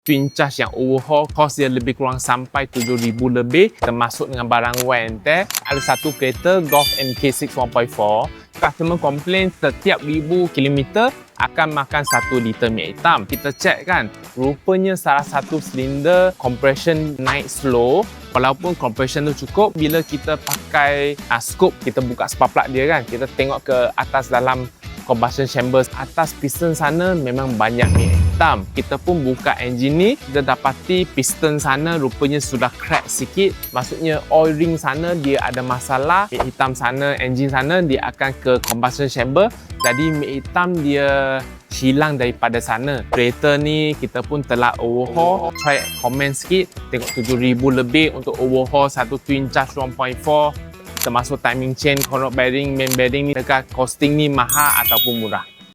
twin charge yang overhaul, cost dia lebih kurang sampai 7,000 lebih, termasuk dengan barang wear and tear. Ada satu kereta Golf MK6 1.4, customer komplain setiap 1000 km akan makan 1 liter minyak hitam. Kita check kan, rupanya salah satu silinder compression naik slow. Walaupun compression tu cukup, bila kita pakai scope, kita buka spark plug dia kan, kita tengok ke atas dalam combustion chamber, atas piston sana memang banyak minyak hitam. Kita pun buka engine ni, kita dapati piston sana rupanya sudah crack sikit. Maksudnya oil ring sana dia ada masalah, minyak hitam sana, engine sana dia akan ke combustion chamber. Jadi minyak hitam dia hilang daripada sana. Kereta ni kita pun telah overhaul. Try comment sikit, tengok 7,000 lebih untuk overhaul satu twin charge 1.4, termasuk timing chain, corner bearing, main bearing ni. Dekat costing ni mahal ataupun murah?